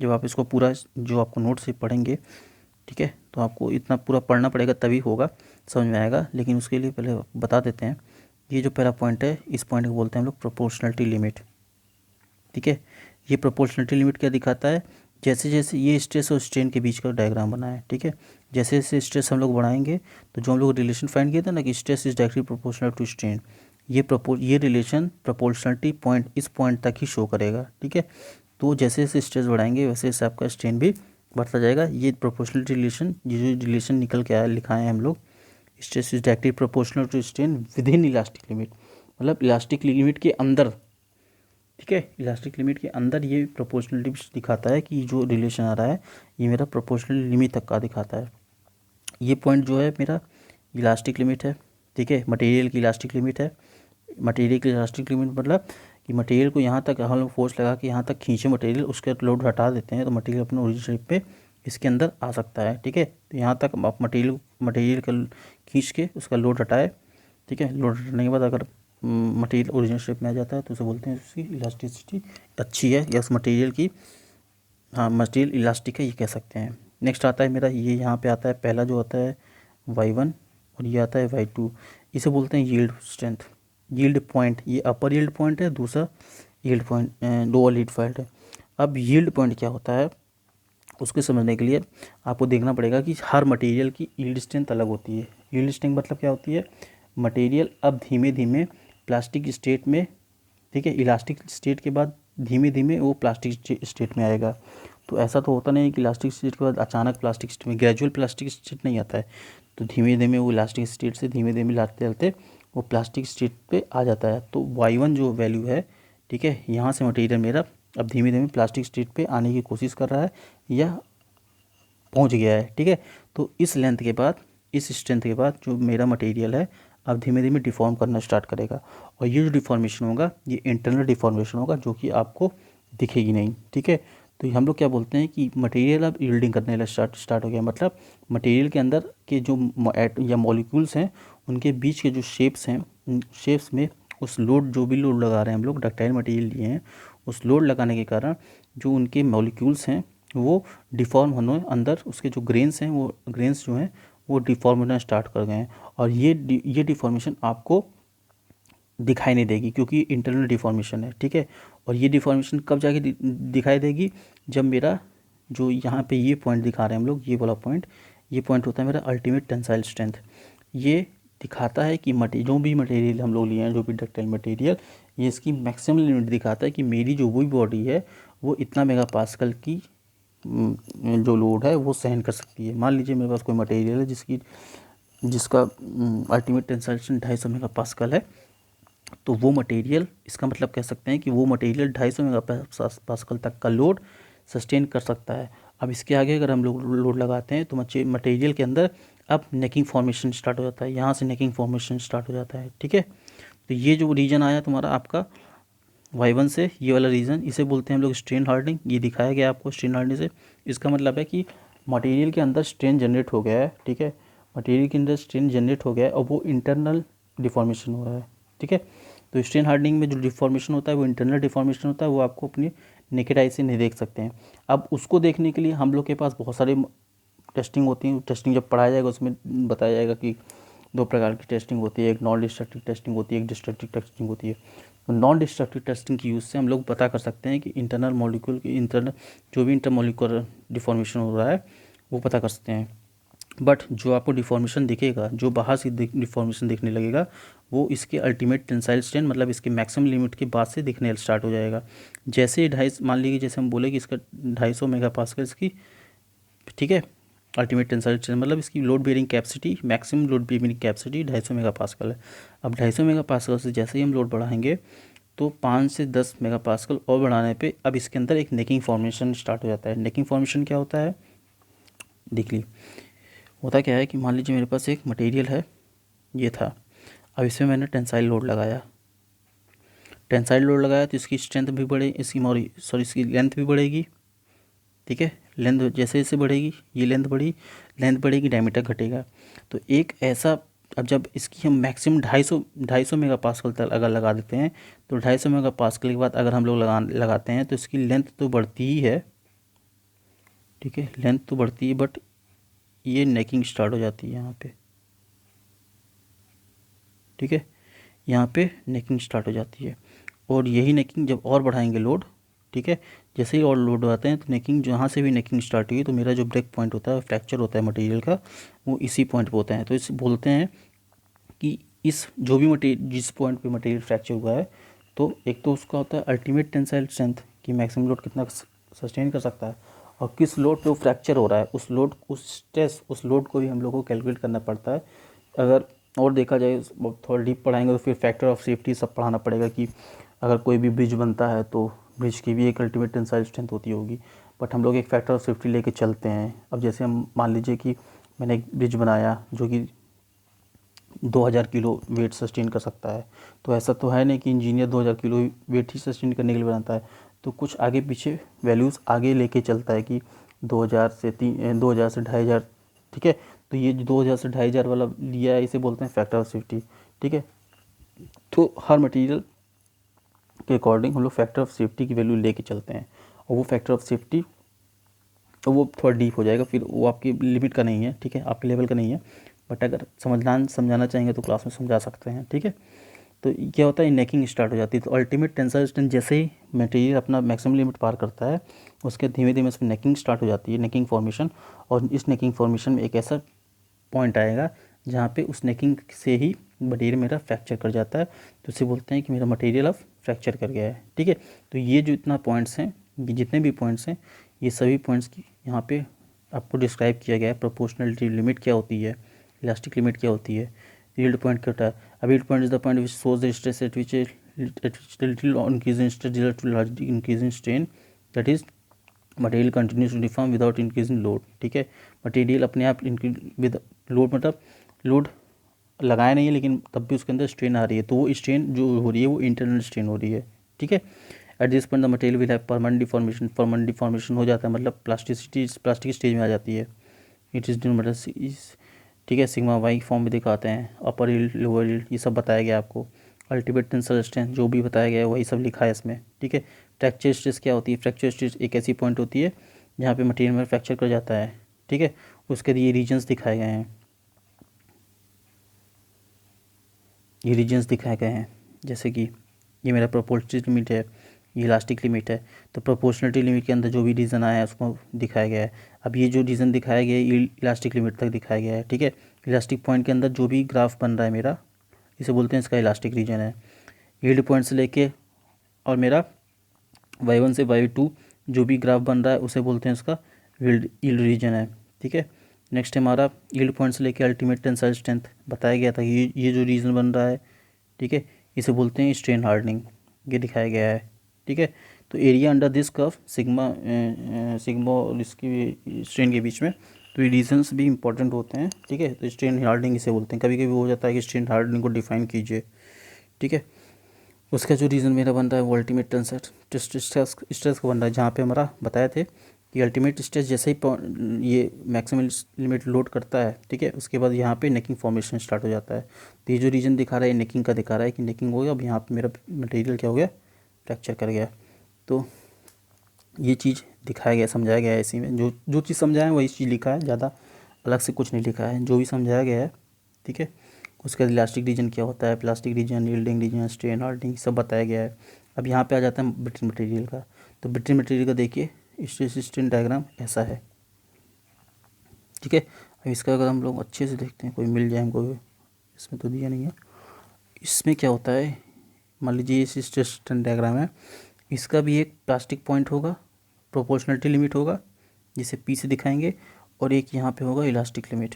जब आप इसको पूरा जो आपको नोट से पढ़ेंगे, ठीक है, तो आपको इतना पूरा पढ़ना पड़ेगा तभी होगा, समझ में आएगा। लेकिन उसके लिए पहले बता देते हैं, ये जो पहला पॉइंट है इस पॉइंट को बोलते हैं हम लोग प्रोपोर्शनलिटी लिमिट, ठीक है। ये प्रोपोर्शनलिटी लिमिट क्या दिखाता है, जैसे जैसे ये स्ट्रेस और स्ट्रेन के बीच का डायग्राम बना है, ठीक है, जैसे जैसे स्ट्रेस हम लोग बढ़ाएंगे तो जो हम लोग रिलेशन फाइंड किया था ना कि stress is directly proportional to strain, ये रिलेशन प्रोपोर्शनलिटी पॉइंट इस पॉइंट तक ही शो करेगा, ठीक है। तो जैसे जैसे स्ट्रेस बढ़ाएंगे वैसे वैसे आपका स्ट्रेन भी बढ़ता जाएगा। ये प्रोपोर्शनलिटी रिलेशन, ये जो रिलेशन निकल के आया लिखाए हैं हम लोग, stress is directly proportional to strain within elastic limit, मतलब इलास्टिक लिमिट के अंदर, ठीक है, इलास्टिक लिमिट के अंदर ये प्रोपोर्शनलिटी दिखाता है कि जो रिलेशन आ रहा है ये मेरा प्रोपोर्शनल लिमिट तक का दिखाता है। ये पॉइंट जो है मेरा इलास्टिक लिमिट है, ठीक है, मटेरियल की इलास्टिक लिमिट है। मटेरियल की इलास्टिक लिमिट मतलब कि मटेरियल को यहाँ तक हम लोग फोर्स लगा के यहाँ तक खींचे मटेरियल, उसके लोड हटा देते हैं तो मटेरियल अपने ओरिजिनल शेप पे इसके अंदर आ सकता है, ठीक है। तो यहाँ तक आप मटेरियल का खींच के उसका लोड हटाए, ठीक है, लोड हटाने के बाद अगर मटेरियल ओरिजिनल शेप में आ जाता है तो उसे बोलते हैं उसकी इलास्टिसिटी अच्छी है या उस मटेरियल की, हाँ, मटेरियल इलास्टिक है ये कह सकते हैं। नेक्स्ट आता है मेरा ये यहाँ पे आता है पहला जो आता है y1 और ये आता है y2, इसे बोलते हैं यील्ड स्ट्रेंथ, यील्ड पॉइंट। ये अपर यील्ड पॉइंट है, दूसरा yield point lower yield point है। अब यील्ड पॉइंट क्या होता है उसको समझने के लिए आपको देखना पड़ेगा कि हर मटेरियल की यील्ड स्ट्रेंथ अलग होती है। यील्ड स्ट्रेंथ मतलब क्या होती है, मटेरियल अब धीमे धीमे प्लास्टिक स्टेट में, ठीक है, इलास्टिक स्टेट के बाद धीमे धीमे वो प्लास्टिक स्टेट में आएगा। तो ऐसा तो होता नहीं है कि इलास्टिक स्टेट के बाद अचानक प्लास्टिक स्टेट में, ग्रेजुअल प्लास्टिक स्टेट नहीं आता है, तो धीमे धीमे वो इलास्टिक स्टेट से धीमे धीमे लाते चलते वो प्लास्टिक स्टेट पे आ जाता है। तो y1 जो वैल्यू है, ठीक है, यहाँ से मटेरियल मेरा अब धीमे धीमे प्लास्टिक स्टेट पे आने की कोशिश कर रहा है या पहुँच गया है, ठीक है। तो इस लेंथ के बाद, इस स्ट्रेंथ के बाद जो मेरा मटेरियल है अब धीमे धीमे डिफॉर्म करना स्टार्ट करेगा, और ये जो डिफॉर्मेशन होगा ये इंटरनल डिफॉर्मेशन होगा जो कि आपको दिखेगी नहीं, ठीक है। तो हम लोग क्या बोलते हैं कि मटेरियल अब यील्डिंग करने स्टार्ट हो गया, मतलब मटेरियल के अंदर के जो या मॉलिक्यूल्स हैं उनके बीच के जो शेप्स हैं, शेप्स में उस लोड, जो भी लोड लगा रहे हैं हम लोग, डक्टाइल मटेरियल लिए हैं, उस लोड लगाने के कारण जो उनके मॉलिक्यूल्स हैं वो डिफॉर्म होने, अंदर उसके जो ग्रेन्स हैं वो ग्रेन्स जो हैं वो डिफॉर्म होना स्टार्ट कर गए हैं। और ये डिफॉर्मेशन आपको दिखाई नहीं देगी क्योंकि इंटरनल डिफॉर्मेशन है, ठीक है। और ये डिफॉर्मेशन कब जाके दिखाई देगी, जब मेरा जो यहाँ पे ये पॉइंट दिखा रहे हैं हम लोग, ये वाला पॉइंट, ये पॉइंट होता है मेरा अल्टीमेट टेंसाइल स्ट्रेंथ। ये दिखाता है कि जो भी मटेरियल हम लोग लिए हैं, जो भी डक्टाइल मटेरियल, ये इसकी मैक्सिमम लिमिट दिखाता है कि मेरी जो भी बॉडी है वो इतना मेगा पास्कल की जो लोड है वो सहन कर सकती है। मान लीजिए मेरे पास कोई मटेरियल है जिसका ultimate tensile strength 250 mega pascal है, तो वो मटेरियल, इसका मतलब कह सकते हैं कि वो मटेरियल 250 मेगा पास्कल तक का लोड सस्टेन कर सकता है। अब इसके आगे अगर हम लोग लोड लगाते हैं तो मटेरियल के अंदर अब नेकिंग फॉर्मेशन स्टार्ट हो जाता है, यहाँ से नेकिंग फॉर्मेशन स्टार्ट हो जाता है, ठीक है। तो ये जो रीजन आया तुम्हारा आपका Y1 से, ये वाला रीजन, इसे बोलते हैं हम लोग स्ट्रेन हार्डनिंग। ये दिखाया गया आपको स्ट्रेन हार्डनिंग से, इसका मतलब है कि मटेरियल के अंदर स्ट्रेन जनरेट हो गया है, ठीक है। मटेरियल के अंदर स्ट्रेन जनरेट हो गया है और वो इंटरनल डिफॉर्मेशन हो रहा है, ठीक है। तो स्ट्रेन हार्डनिंग में जो डिफॉर्मेशन होता है वो इंटरनल डिफॉर्मेशन होता है, वो आपको अपनी नेकेड आई से नहीं देख सकते हैं। अब उसको देखने के लिए हम लोग के पास बहुत सारे टेस्टिंग होती है। टेस्टिंग जब पढ़ाया जाएगा उसमें बताया जाएगा कि 2 प्रकार की टेस्टिंग होती है, एक नॉन डिस्ट्रक्टिव टेस्टिंग होती है, एक डिस्ट्रक्टिव टेस्टिंग होती है। तो नॉन डिस्ट्रक्टिव टेस्टिंग की यूज़ से हम लोग पता कर सकते हैं कि इंटरनल मॉलिक्यूल की इंटरनल जो भी इंटरमॉलिक्यूलर डिफॉर्मेशन हो रहा है वो पता कर सकते हैं। बट जो आपको डिफॉर्मेशन दिखेगा, जो बाहर से डिफॉर्मेशन दिखने लगेगा, वो इसके अल्टीमेट टेंसाइल स्ट्रेंथ, मतलब इसके मैक्सिमम लिमिट के बाद से दिखने स्टार्ट हो जाएगा। जैसे ही 250, मान लीजिए जैसे हम बोले कि इसका 250 मेगा पास्कल इसकी, ठीक है, अल्टीमेट टेंसाइल स्ट्रेंथ, मतलब इसकी load bearing capacity, maximum load bearing capacity 250 mega pascal है। अब 250 मेगा पास्कल से जैसे ही हम लोड बढ़ाएंगे तो 5 से 10 मेगा पास्कल और बढ़ाने पे अब इसके अंदर एक नेकिंग फॉर्मेशन स्टार्ट हो जाता है। नेकिंग फॉर्मेशन क्या होता है, देख ली। होता क्या है कि मान लीजिए मेरे पास एक मटेरियल है, ये था, अब इसमें मैंने टेंसाइल लोड लगाया। टेंसाइल लोड लगाया तो इसकी स्ट्रेंथ भी बढ़े, इसकी लेंथ भी बढ़ेगी, ठीक है। लेंथ जैसे जैसे बढ़ेगी, ये लेंथ बढ़ेगी, डायमीटर घटेगा। तो एक ऐसा, अब जब इसकी हम मैक्सिमम 250 मेगा पास्कल तक अगर लगा देते हैं तो 250 मेगा पास्कल के बाद अगर हम लोग लगाते हैं तो इसकी लेंथ तो बढ़ती ही है, ठीक है, लेंथ तो बढ़ती है, बट ये नेकिंग स्टार्ट हो जाती है यहाँ पे, ठीक है, यहाँ पे नेकिंग स्टार्ट हो जाती है। और यही नेकिंग जब और बढ़ाएंगे लोड, ठीक है, जैसे ही और लोड बढ़ाते हैं तो नेकिंग, जहाँ से भी नेकिंग स्टार्ट हुई तो मेरा जो ब्रेक पॉइंट होता है, फ्रैक्चर होता है मटेरियल का, वो इसी पॉइंट पे होता है। तो इस बोलते हैं कि इस जो भी मटेरियल, जिस पॉइंट पे मटेरियल फ्रैक्चर हुआ है, तो एक तो उसका होता है अल्टीमेट टेंसाइल स्ट्रेंथ कि मैक्सिमम लोड कितना सस्टेन कर सकता है, और किस लोड पे वो फ्रैक्चर हो रहा है, उस लोड, उस स्ट्रेस, उस लोड को भी हम लोग को कैलकुलेट करना पड़ता है। अगर और देखा जाए, थोड़ा डीप पढ़ाएंगे तो फिर फैक्टर ऑफ सेफ्टी सब पढ़ाना पड़ेगा कि अगर कोई भी ब्रिज बनता है तो ब्रिज की भी एक अल्टीमेट टेंसाइल स्ट्रेंथ होती होगी, बट हम लोग एक फैक्टर ऑफ सेफ्टी लेके चलते हैं। अब जैसे हम मान लीजिए कि मैंने एक ब्रिज बनाया जो कि 2000 किलो वेट सस्टेन कर सकता है, तो ऐसा तो है नहीं कि इंजीनियर 2000 किलो वेट ही सस्टेन करने के लिए बनाता है, तो कुछ आगे पीछे वैल्यूज़ आगे लेके चलता है कि 2000 से 2500, ठीक है। तो ये 2000 से 2500 वाला लिया है, इसे बोलते हैं फैक्टर ऑफ सेफ्टी, ठीक है। तो हर मटेरियल के अकॉर्डिंग हम लोग फैक्टर ऑफ सेफ्टी की वैल्यू लेके चलते हैं, और वो फैक्टर ऑफ सेफ्टी तो वो थोड़ा डीप हो जाएगा, फिर वो आपकी लिमिट का नहीं है, ठीक है, आपके लेवल का नहीं है, बट अगर समझाना चाहेंगे तो क्लास में समझा सकते हैं, ठीक है। तो क्या होता है, नेकिंग स्टार्ट हो जाती है। तो अल्टीमेट टेंसाइल स्ट्रेंथ जैसे ही मटेरियल अपना मैक्सिमम लिमिट पार करता है, उसके धीमे धीमे इसमें नेकिंग स्टार्ट हो जाती है, नेकिंग फॉर्मेशन। और इस नेकिंग फॉर्मेशन में एक ऐसा पॉइंट आएगा जहाँ पे उस नेकिंग से ही मटेरियल मेरा फ्रैक्चर कर जाता है, तो उसे बोलते हैं कि मेरा मटेरियल अब फ्रैक्चर कर गया है, ठीक है। तो ये जो इतना पॉइंट्स हैं, ये जितने भी पॉइंट्स हैं, ये सभी पॉइंट्स की यहाँ पे आपको डिस्क्राइब किया गया है। प्रोपोर्शनलिटी लिमिट क्या होती है, इलास्टिक लिमिट क्या होती है, यील्ड पॉइंट क्या होता है। अब yield point is the point which shows the stress at which little increase in stress result to large increase in strain, that is material continues to deform without increase in load, ठीक है। Material अपने आप with load, मतलब load लगाया नहीं है लेकिन तब भी उसके अंदर स्ट्रेन आ रही है, तो वो स्ट्रेन जो हो रही है वो इंटरनल स्ट्रेन हो रही है, ठीक है। At this point the material will have permanent deformation हो जाता है, मतलब प्लास्टिक स्टेज में आ जाती है। इट इज़ मतलब ठीक है, सिग्मा वाई फॉर्म में दिखाते हैं, अपर यील्ड, लोअर यील्ड, ये सब बताया गया आपको। अल्टीमेट टेंसाइल स्ट्रेंथ जो भी बताया गया है वही सब लिखा है इसमें, ठीक है। फ्रैक्चर स्ट्रेस क्या होती है? फ्रैक्चर स्ट्रेस एक ऐसी पॉइंट होती है जहाँ पे मटेरियल में फ्रैक्चर कर जाता है, ठीक है। उसके लिए रीजन्स दिखाए गए हैं, ये रीजन्स दिखाए गए हैं, जैसे कि ये मेरा प्रोपोर्शनलिटी लिमिट है, ये इलास्टिक लिमिट है। तो प्रोपोर्शनलिटी लिमिट के अंदर जो भी रीज़न आया है उसको दिखाया गया है। अब ये जो रीज़न दिखाया गया है ये इलास्टिक लिमिट तक दिखाया गया है, ठीक है। इलास्टिक पॉइंट के अंदर जो भी ग्राफ बन रहा है मेरा, इसे बोलते हैं इसका इलास्टिक रीजन है। यील्ड पॉइंट से लेके और मेरा y1 से y2 जो भी ग्राफ बन रहा है उसे बोलते हैं उसका यील्ड रीजन है, ठीक है। नेक्स्ट हमारा यील्ड पॉइंट से लेके अल्टीमेट टेंसाइल स्ट्रेंथ बताया गया था, ये जो रीजन बन रहा है, ठीक है, इसे बोलते हैं स्ट्रेन हार्डनिंग, ये दिखाया गया है, ठीक है। तो area under this curve sigma और इसकी स्ट्रेन के बीच में, तो ये रीजन्स भी इंपॉर्टेंट होते हैं, ठीक है। तो स्ट्रेन हार्डनिंग इसे बोलते हैं। कभी कभी हो जाता है कि स्ट्रेन हार्डनिंग को डिफाइन कीजिए, ठीक है। उसका जो रीज़न मेरा बन रहा है वो अल्टीमेट टेंसाइल स्ट्रेस का बन रहा है, जहाँ पे हमारा बताए थे कि अल्टीमेट स्ट्रेस जैसे ही ये मैक्सिमम लिमिट लोड करता है, ठीक है, उसके बाद यहाँ पे नेकिंग फॉर्मेशन स्टार्ट हो जाता है। तो ये जो रीजन दिखा रहा है नेकिंग का दिखा रहा है कि नेकिंग हो गया, अब यहाँ पे मेरा मटेरियल क्या हो गया, फ्रैक्चर कर गया। तो ये चीज़ दिखाया गया, समझाया गया है इसी में, जो जो चीज़ समझाया है वही चीज़ लिखा है, ज़्यादा अलग से कुछ नहीं लिखा है, जो भी समझाया गया है, ठीक है। उसके बाद इलास्टिक रीजन क्या होता है, plastic region, yielding region, strain hardening सब बताया गया है। अब यहाँ पे आ जाता है ब्रिटल मटेरियल का। तो ब्रिटल मटेरियल का देखिए स्ट्रेस स्ट्रेन डायग्राम ऐसा है, ठीक है। अब इसका अगर हम लोग अच्छे से देखते हैं, कोई मिल जाए कोई, इसमें तो दिया नहीं है। इसमें क्या होता है, मान लीजिए ये स्ट्रेस स्ट्रेन डायग्राम है, इसका भी एक प्लास्टिक पॉइंट होगा, प्रोपोर्शनलिटी लिमिट होगा जिसे पी से दिखाएंगे, और एक यहाँ पे होगा इलास्टिक लिमिट,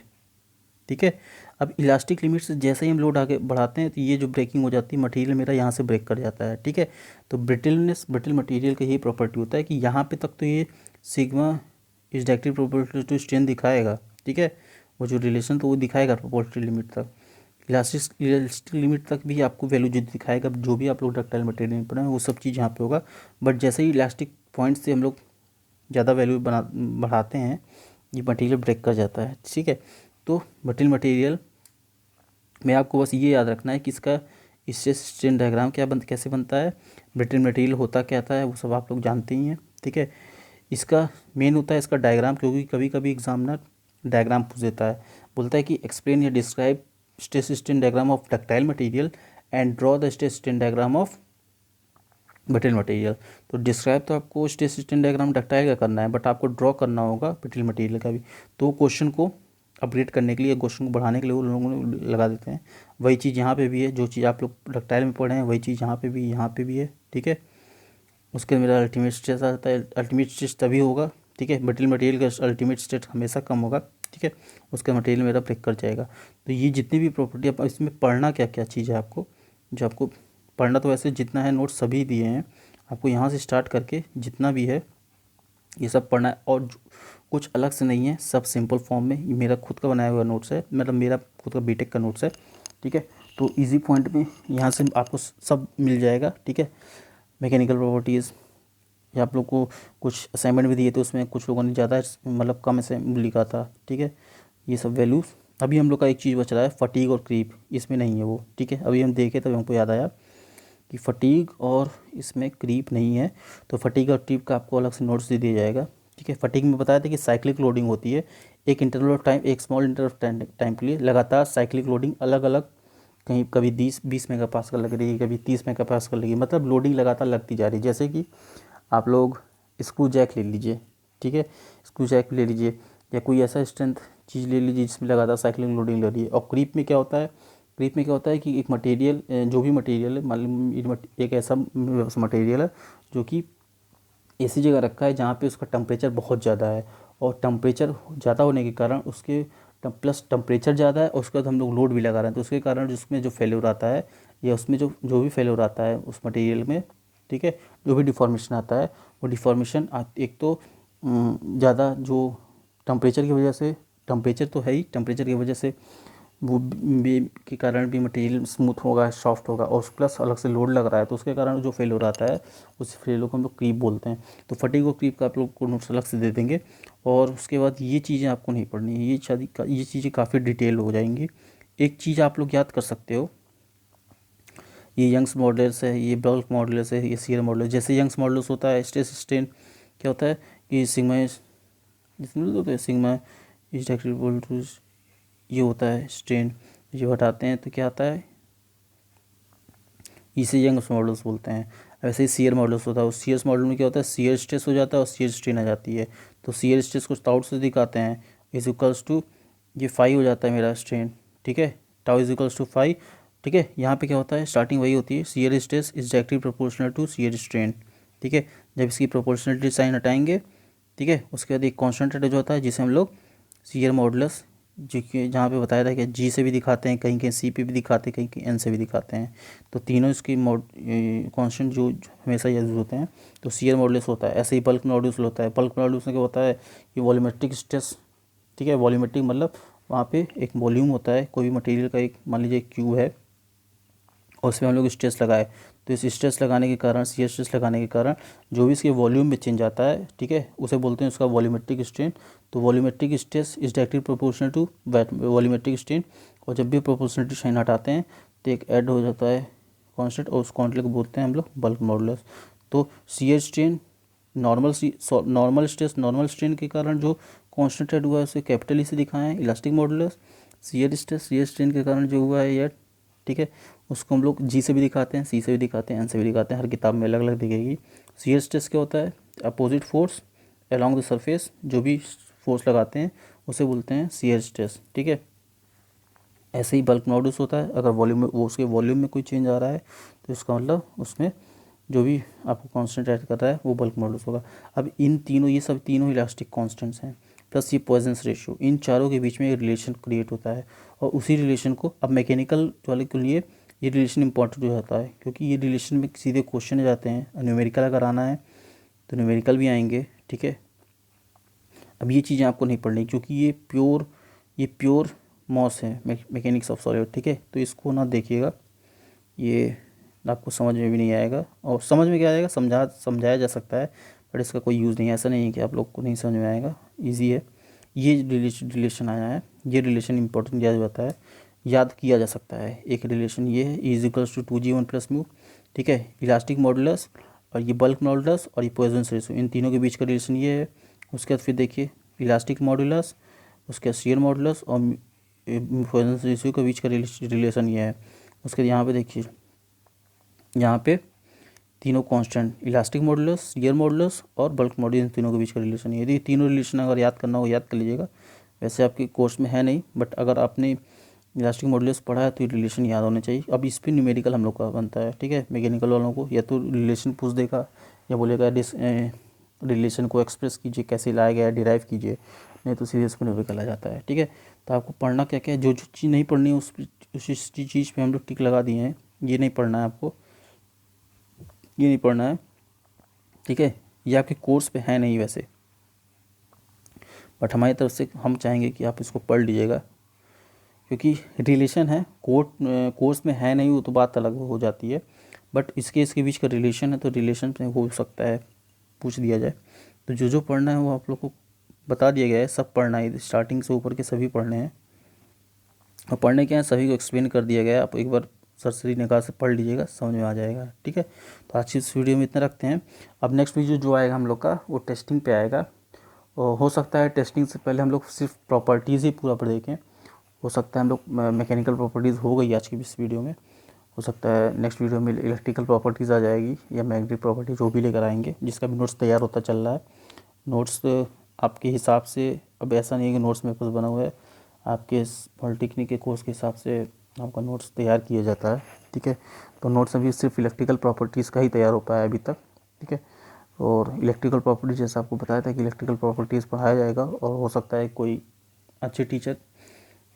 ठीक है। अब इलास्टिक लिमिट से जैसे ही हम लोड आगे बढ़ाते हैं तो ये जो ब्रेकिंग हो जाती है, मटेरियल मेरा यहाँ से ब्रेक कर जाता है, ठीक है। तो ब्रिटल मटेरियल का यही प्रॉपर्टी होता है कि यहाँ पे तक तो ये sigma is directly proportional to strain दिखाएगा, ठीक है। वो जो रिलेशन तो वो दिखाएगा प्रोपोर्शनल लिमिट तक। इलास्टिक लिमिट तक भी आपको वैल्यू जो दिखाएगा, जो भी आप लोग डक्टाइल मटेरियल में पढ़े वो सब चीज़ यहाँ पे होगा। बट जैसे ही इलास्टिक पॉइंट से हम लोग ज़्यादा वैल्यू बढ़ाते हैं, ये मटेरियल ब्रेक कर जाता है, ठीक है। तो ब्रिटल मटेरियल में आपको बस ये याद रखना है कि इसका स्ट्रेस स्ट्रेन डायग्राम कैसे बनता है, ब्रिटल मटेरियल होता क्या था है, वो सब आप लोग जानते ही हैं, ठीक है। इसका मेन होता है इसका डायग्राम, क्योंकि कभी कभी एग्जामिनर डायग्राम पूछ देता है, बोलता है कि एक्सप्लेन या describe stress strain diagram of ductile material and draw the stress strain diagram of brittle material. तो डिस्क्राइब तो आपको स्ट्रेस स्ट्रेन डायग्राम डक्टाइल का करना है, बट आपको ड्रॉ करना होगा ब्रिटल मटेरियल का भी। तो क्वेश्चन को अपग्रेड करने के लिए, क्वेश्चन को बढ़ाने के लिए वो लोगों लगा देते हैं। वही चीज़ यहाँ पे भी है, जो चीज़ आप लोग डक्टाइल में पढ़े हैं वही चीज़ यहाँ पे भी है, ठीक है। उसके मेरा अल्टीमेट स्ट्रेस आता है, अल्टीमेट स्ट्रेस तभी होगा, ठीक है, ब्रिटल मटेरियल का अल्टीमेट स्ट्रेस हमेशा कम होगा, ठीक है, उसका मटेरियल मेरा ब्रेक कर जाएगा। तो ये जितनी भी प्रॉपर्टी, आप इसमें पढ़ना क्या क्या चीज़ है आपको, जो आपको पढ़ना तो वैसे जितना है नोट्स सभी दिए हैं, आपको यहाँ से स्टार्ट करके जितना भी है ये सब पढ़ना है, और कुछ अलग से नहीं है, सब सिंपल फॉर्म में। ये मेरा खुद का बनाया हुआ नोट्स है, मतलब मेरा खुद का बीटेक का नोट्स है, ठीक है। तो इजी पॉइंट में यहाँ से आपको सब मिल जाएगा, ठीक है। मैकेनिकल प्रॉपर्टीज़, या आप लोग को कुछ असाइनमेंट भी दिए थे, उसमें कुछ लोगों ने ज़्यादा मतलब कम से लिखा था, ठीक है। ये सब वैल्यूज़। अभी हम लोग का एक चीज़ बच रहा है फटीग और क्रीप, इसमें नहीं है वो, ठीक है। अभी हम देखे तब हमको याद आया कि फटीग और इसमें क्रीप नहीं है, तो फटीग और क्रीप का आपको अलग से नोट्स दे दिया जाएगा, ठीक है। फटीग में बताया था कि साइक्लिक लोडिंग होती है, एक इंटरवल ऑफ टाइम, एक स्मॉल इंटरवल ऑफ टाइम के लिए लगातार साइक्लिक लोडिंग अलग अलग, कहीं कभी 20 मेगापास्कल लग रही है, कभी 30 मेगापास्कल लगी, मतलब लोडिंग लगातार लगती जा रही है। जैसे कि आप लोग स्क्रू जैक ले लीजिए, ठीक है, स्क्रू जैक ले लीजिए, या कोई ऐसा स्ट्रेंथ चीज़ ले लीजिए जिसमें लगातार साइक्लिक लोडिंग लग रही है। और क्रीप में क्या होता है, क्रीप में क्या होता है कि एक मटेरियल, जो भी मटेरियल है, मान लीजिए एक ऐसा मटेरियल है जो कि ऐसी जगह रखा है जहाँ पे उसका टेम्परेचर बहुत ज़्यादा है, और टेम्परेचर ज़्यादा होने के कारण उसके प्लस टेम्परेचर ज़्यादा है, और उसके बाद हम लोग लोड भी लगा रहे हैं, तो उसके कारण उसमें जो फेल्योर आता है, या उसमें जो भी फेल्योर आता है उस मटेरियल में, ठीक है, जो भी डिफॉर्मेशन आता है, वो डिफॉर्मेशन एक तो ज़्यादा जो टेम्परेचर की वजह से, टेम्परेचर तो है ही, टेम्परेचर की वजह से वो भी के कारण भी मटेरियल स्मूथ होगा, सॉफ्ट होगा, और प्लस अलग से लोड लग रहा है, तो उसके कारण जो फेल्योर आता है उस फेल्योर को हम लोग क्रीप बोलते हैं। तो फटीग और क्रीप का आप लोग को नोट्स अलग से दे देंगे। और उसके बाद ये चीज़ें आपको नहीं पढ़नी है, ये चीज़ें काफ़ी डिटेल हो जाएंगी। एक चीज़ आप लोग याद कर सकते हो ये यंग्स मॉडुलस है, ये बल्क मॉडुलस है, ये शियर मॉडुलस। जैसे यंग्स मॉडुलस होता है स्ट्रेस स्ट्रेन क्या होता है कि सिग्मा जिसमें होता है सिग्मा इज इक्वल टू, ये होता है स्ट्रेन, ये हटाते हैं तो क्या आता है, इसे यंग्स मॉडुलस बोलते हैं। वैसे ही शियर मॉडुलस होता है, उस शियर मॉडुलस में क्या होता है, शियर स्ट्रेस हो जाता है और शियर स्ट्रेन आ जाती है। तो शियर स्ट्रेस को टाउ से दिखाते हैं, इज इक्वल्स टू, ये 5 हो जाता है मेरा स्ट्रेन, ठीक है, टाउ इज इक्वल्स टू 5, ठीक है। यहाँ पे क्या होता है, स्टार्टिंग वही होती है, shear stress is directly proportional to shear strain, ठीक है। जब इसकी प्रोपोर्शनलिटी साइन हटाएंगे, ठीक है, उसके बाद एक कॉन्स्टेंट जो होता है जिसे हम लोग शियर मॉडुलस, जो कि जहाँ पे बताया था कि जी से भी दिखाते हैं, कहीं कहीं सी पे भी दिखाते हैं, कहीं कहीं एन से भी दिखाते हैं। तो तीनों इसकी कांस्टेंट जो हमेशा यूज होते हैं। तो शियर मॉडुलस होता है, ऐसे ही बल्क मॉडुलस होता है। बल्क मॉडुलस में क्या होता है कि वॉल्यूमेट्रिक स्ट्रेस, ठीक है, वॉल्यूमेट्रिक मतलब वहाँ पे एक वॉल्यूम होता है कोई भी मटेरियल का, एक मान लीजिए क्यू है और उसमें हम लोग स्ट्रेस लगाए, तो इस स्ट्रेस लगाने के कारण, शियर स्ट्रेस लगाने के कारण जो भी इसके वॉल्यूम में चेंज आता है, ठीक है, उसे बोलते हैं उसका वॉल्यूमेट्रिक स्ट्रेन। तो volumetric stress is directly proportional to volumetric strain. और जब भी प्रोपोर्शनलिटी साइन हटाते हैं तो एक ऐड हो जाता है कांस्टेंट, और उस कांस्टेंट को बोलते हैं हम लोग बल्क मॉडुलस। तो shear strain normal stress normal strain के कारण जो कांस्टेंट ऐड हुआ है उसे कैपिटल ई से दिखाएं हैं, इलास्टिक मॉडुलस। शियर स्ट्रेन के कारण जो हुआ है ये, ठीक है, उसको हम लोग जी से भी दिखाते हैं, सी से भी दिखाते हैं, एन से भी दिखाते हैं, हर किताब में अलग अलग दिखेगी। शियर स्ट्रेस क्या होता है, opposite force along the surface, जो भी फोर्स लगाते हैं उसे बोलते हैं शियर स्ट्रेस, ठीक है। ऐसे ही बल्क मॉडुलस होता है, अगर वॉल्यूम में वो उसके वॉल्यूम में कोई चेंज आ रहा है तो इसका मतलब उसमें जो भी आपको कांस्टेंट ऐड कर रहा है वो बल्क मॉडुलस होगा। अब इन तीनों, ये सब तीनों इलास्टिक कांस्टेंट्स हैं, प्लस ये पॉइजन्स रेशियो, इन चारों के बीच में एक रिलेशन क्रिएट होता है। और उसी रिलेशन को अब मैकेनिकल वाले के लिए ये रिलेशन इंपॉर्टेंट हो जाता है, क्योंकि ये रिलेशन में सीधे क्वेश्चन आ जाते हैं। न्यूमेरिकल अगर आना है तो न्यूमेरिकल भी आएंगे, ठीक है। अब ये चीज़ें आपको नहीं पढ़नी, क्योंकि ये प्योर मॉस है, मैकेनिक्स ऑफ सॉलिड, ठीक है। तो इसको ना देखिएगा, ये आपको समझ में भी नहीं आएगा, और समझ में क्या आएगा, समझाया जा सकता है, बट इसका कोई यूज़ नहीं है। ऐसा नहीं है कि आप लोग को नहीं समझ में आएगा, ईजी है। ये रिलेशन आया है, ये रिलेशन इंपॉर्टेंट दिया जाता है, याद किया जा सकता है। एक रिलेशन ये है, is equals to 2g1 plus mu, ठीक है, इलास्टिक मॉडुलस और ये बल्क मॉडुलस और ये पॉइजन रेशियो, इन तीनों के बीच का रिलेशन ये है। उसके बाद फिर देखिए इलास्टिक मॉडुलस, उसके बाद शियर मॉडुलस और पॉइजन रेशियो के बीच का रिलेशन ये है। उसके बाद यहाँ पे देखिए, यहाँ पे तीनों constant, elastic modulus, shear modulus और बल्क मॉडुलस, इन तीनों के बीच का रिलेशन है। यदि तीनों रिलेशन अगर याद करना हो याद कर लीजिएगा, वैसे आपके कोर्स में है नहीं, बट अगर आपने इलास्टिक मॉडुलस पढ़ा है तो ये रिलेशन याद होने चाहिए। अब इस पर न्यूमेरिकल हम लोग का बनता है, ठीक है। मैकेनिकल वालों को या तो रिलेशन पूछ देगा या बोलेगा रिलेशन को एक्सप्रेस कीजिए, कैसे लाया गया है, डिराइव कीजिए, नहीं तो सीधे इसमें न्यूमेरिकल आ जाता है, ठीक है। तो आपको पढ़ना क्या क्या है, जो जो चीज़ नहीं पढ़नी है उस चीज़ पे हम लोग टिक लगा दिए हैं, ये नहीं पढ़ना है आपको, ये नहीं पढ़ना है, ठीक है। ये आपके कोर्स पे है नहीं वैसे, बट हमारी तरफ से हम चाहेंगे कि आप इसको पढ़ लीजिएगा, क्योंकि रिलेशन है, कोर्स में है नहीं वो तो बात अलग हो जाती है, बट इसके बीच का रिलेशन है, तो रिलेशन में हो सकता है पूछ दिया जाए। तो जो जो पढ़ना है वो आप लोग को बता दिया गया है, सब पढ़ना है, स्टार्टिंग से ऊपर के सभी पढ़ने हैं। और पढ़ने के हैं सभी को एक्सप्लेन कर दिया गया है, आप एक बार सरसरी निगाह से पढ़ लीजिएगा, समझ में आ जाएगा, ठीक है। तो आज की इस वीडियो में इतना रखते हैं। अब नेक्स्ट वीडियो जो आएगा हम लोग का वो टेस्टिंग पे आएगा, और हो सकता है टेस्टिंग से पहले हम लोग सिर्फ प्रॉपर्टीज़ ही पूरा पढ़ देखें। हो सकता है हम लोग मैकेनिकल प्रॉपर्टीज़ हो गई आज की इस वीडियो में, हो सकता है नेक्स्ट वीडियो में इलेक्ट्रिकल प्रॉपर्टीज़ आ जाएगी या मैग्नेटिक प्रॉपर्टी, जो भी लेकर आएंगे, जिसका भी नोट्स तैयार होता चल रहा है। नोट्स आपके हिसाब से, अब ऐसा नहीं है कि नोट्स मेरे पास बना हुआ है, आपके पॉलिटेक्निक के कोर्स के हिसाब से आपका नोट्स तैयार किया जाता है, ठीक है। तो नोट्स अभी सिर्फ इलेक्ट्रिकल प्रॉपर्टीज़ का ही तैयार हो पाया अभी तक, ठीक है। और इलेक्ट्रिकल प्रॉपर्टीज जैसा आपको बताया था कि इलेक्ट्रिकल प्रॉपर्टीज़ पढ़ाया जाएगा, और हो सकता है कोई अच्छे टीचर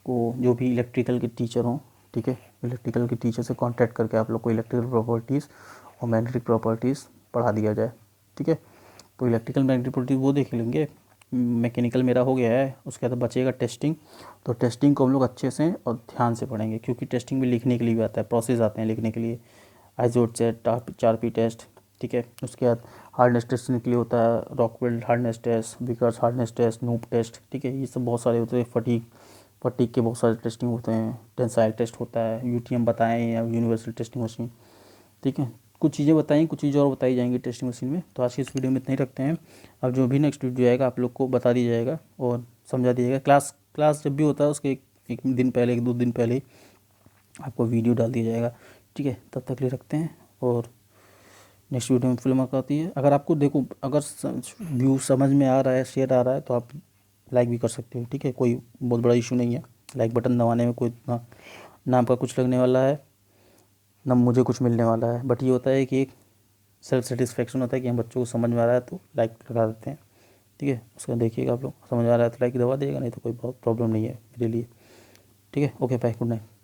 को, जो भी इलेक्ट्रिकल के टीचर हों, ठीक है, इलेक्ट्रिकल के टीचर से कांटेक्ट करके आप लोग को इलेक्ट्रिकल प्रॉपर्टीज़ और मैग्नेटिक प्रॉपर्टीज़ पढ़ा दिया जाए, ठीक है। तो इलेक्ट्रिकल मैग्नेटिक प्रॉपर्टीज़ वो देख लेंगे, मैकेनिकल मेरा हो गया है। उसके बाद बचेगा टेस्टिंग, तो टेस्टिंग को हम लोग अच्छे से और ध्यान से पढ़ेंगे, क्योंकि टेस्टिंग में लिखने के लिए भी आता है, प्रोसेस आते हैं लिखने के लिए, आइजोट टेस्ट, 4P टेस्ट, ठीक है। उसके बाद हार्डनेस टेस्टिंग के लिए होता है Rockwell hardness test, Vickers hardness test, Knoop test, ठीक है। ये सब बहुत सारे होते हैं, फटीक के बहुत सारे टेस्टिंग होते हैं, टेंसाइल टेस्ट होता है, UTM बताएं या यूनिवर्सल टेस्टिंग मशीन, ठीक है, कुछ चीज़ें बताई, कुछ चीज़ें और बताई जाएंगी टेस्टिंग मशीन में। तो आज की इस वीडियो में इतना ही रखते हैं। अब जो भी नेक्स्ट वीडियो आएगा आप लोग को बता दिया जाएगा और समझा दिया जाएगा। क्लास जब भी होता है उसके एक दिन पहले, 1-2 दिन पहले ही आपको वीडियो डाल दिया जाएगा। ठीक है, तब तक ले रखते हैं और नेक्स्ट वीडियो में फिर मुलाकात होती है। अगर आपको देखो, अगर व्यू समझ में आ रहा है, शेयर आ रहा है, तो आप लाइक भी कर सकते हो। ठीक है, कोई बहुत बड़ा इशू नहीं है, लाइक बटन दबाने में कोई इतना ना आपका कुछ लगने वाला है ना मुझे कुछ मिलने वाला है। बट ये होता है कि एक सेल्फ सेटिस्फेक्शन होता है कि हम बच्चों को समझ में आ रहा है तो लाइक लगा देते हैं। ठीक है, उसका देखिएगा, आप लोग समझ आ रहा है तो लाइक दबा दिएगा, नहीं तो कोई बहुत प्रॉब्लम नहीं है मेरे लिए। ठीक है, ओके बाय, गुड नाइट।